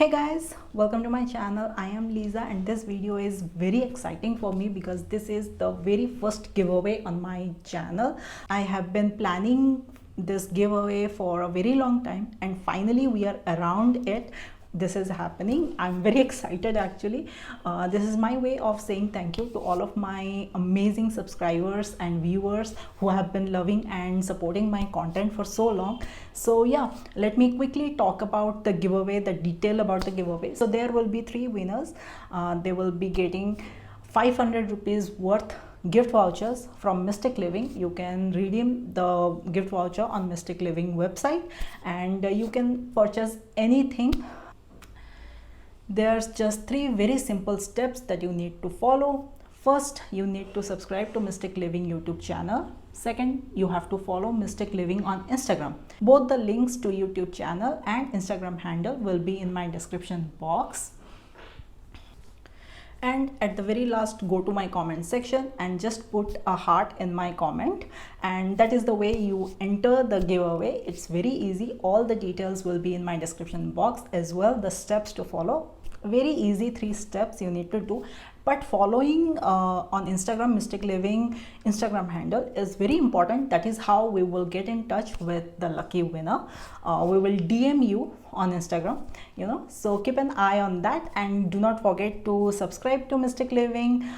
Hey guys, welcome to my channel. I am Lisa and this video is very exciting for me because this is the very first giveaway on my channel. I have been planning this giveaway for a very long time and finally we are around it. This is happening. I'm very excited actually. This is my way of saying thank you to all of my amazing subscribers and viewers who have been loving and supporting my content for so long. So yeah, let me quickly talk about the giveaway, the detail about the giveaway. So there will be 3 winners. They will be getting 500 rupees worth gift vouchers from Mystiq Living. You can redeem the gift voucher on Mystiq Living website and you can purchase anything. There's just 3 very simple steps that you need to follow. First, you need to subscribe to Mystiq Living YouTube channel. Second, you have to follow Mystiq Living on Instagram. Both the links to YouTube channel and Instagram handle will be in my description box. And at the very last, go to my comment section and just put a heart in my comment, and that is the way you enter the giveaway. It's very easy. All the details will be in my description box as well. The steps to follow, very easy, 3 steps you need to do, but following on Instagram, Mystiq Living Instagram handle is very important. That is how we will get in touch with the lucky winner. We will DM you on Instagram, so keep an eye on that, and do not forget to subscribe to Mystiq Living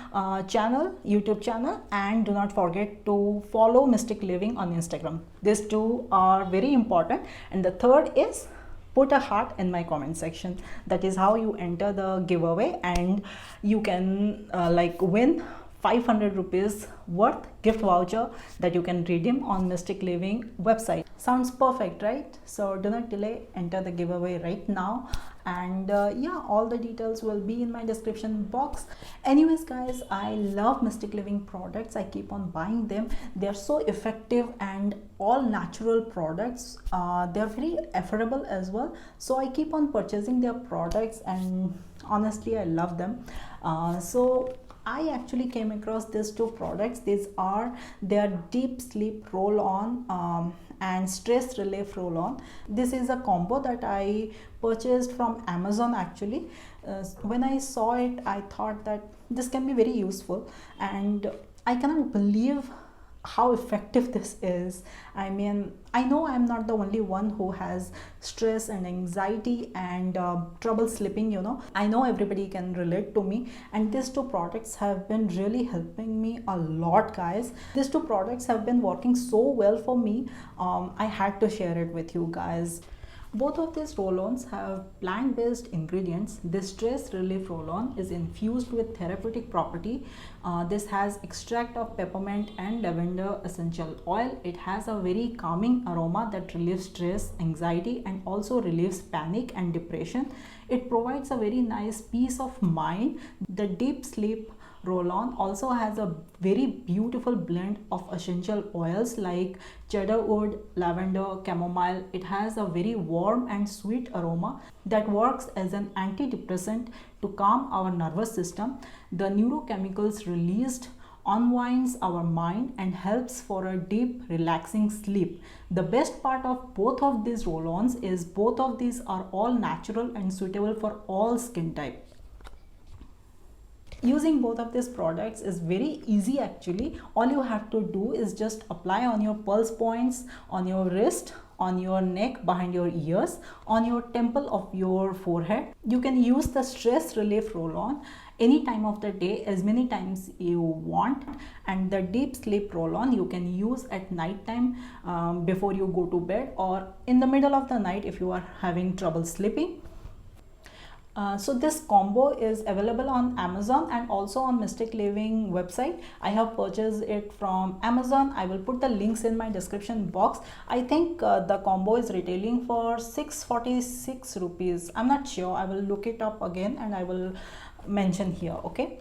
channel, YouTube channel, and do not forget to follow Mystiq Living on Instagram. These 2 are very important. And the third is put a heart in my comment section. That is how you enter the giveaway, and you can win 500 rupees worth gift voucher that you can redeem on Mystiq Living website. Sounds perfect, right? So do not delay, enter the giveaway right now. And yeah, all the details will be in my description box. Anyways guys, I love Mystiq Living products. I keep on buying them. They're so effective and all natural products. They're very affordable as well, so I keep on purchasing their products, and honestly I love them. So I actually came across these 2 products. These are their deep sleep roll on and stress relief roll on. This is a combo that I purchased from Amazon actually. When I saw it, I thought that this can be very useful, and I cannot believe how effective this is. I mean, I know I'm not the only one who has stress and anxiety and trouble sleeping, I know everybody can relate to me, and these 2 products have been really helping me a lot, guys. These 2 products have been working so well for me. I had to share it with you guys. Both of these roll-ons have plant-based ingredients. This stress relief roll-on is infused with therapeutic property. This has extract of peppermint and lavender essential oil. It has a very calming aroma that relieves stress, anxiety, and also relieves panic and depression. It provides a very nice peace of mind. The deep sleep roll-on also has a very beautiful blend of essential oils like cedarwood, lavender, chamomile. It has a very warm and sweet aroma that works as an antidepressant to calm our nervous system. The neurochemicals released unwinds our mind and helps for a deep relaxing sleep. The best part of both of these roll-ons is both of these are all natural and suitable for all skin type. Using both of these products is very easy actually. All you have to do is just apply on your pulse points, on your wrist, on your neck, behind your ears, on your temple of your forehead. You can use the stress relief roll-on any time of the day, as many times you want, and the deep sleep roll-on you can use at night time before you go to bed, or in the middle of the night if you are having trouble sleeping. So this combo is available on Amazon and also on Mystiq Living website. I have purchased it from Amazon. I will put the links in my description box. I think the combo is retailing for 646 rupees. I'm not sure. I will look it up again and I will mention here, okay?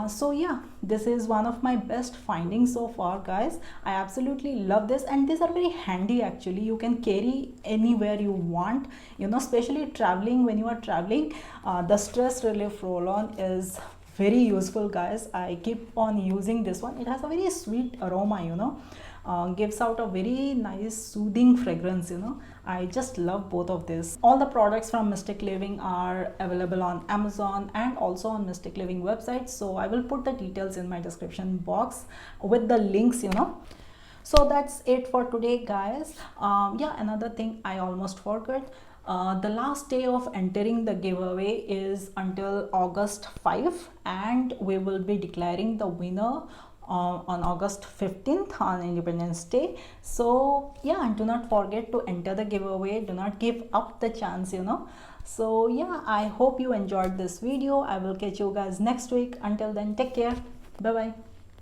So yeah, this is one of my best findings so far, guys. I absolutely love this, and these are very handy actually. You can carry anywhere you want, especially traveling. When you are traveling, the stress relief roll-on is very useful, guys. I keep on using this one. It has a very sweet aroma, gives out a very nice soothing fragrance, you know. I just love both of this. All the products from Mystiq Living are available on Amazon and also on Mystiq Living website, so I will put the details in my description box with the links, you know. So that's it for today, guys. Yeah, another thing I almost forgot. The last day of entering the giveaway is until August 5, and we will be declaring the winner on August 15th on Independence Day. So yeah, do not forget to enter the giveaway. Do not give up the chance, you know. So yeah, I hope you enjoyed this video. I will catch you guys next week. Until then, take care. Bye bye.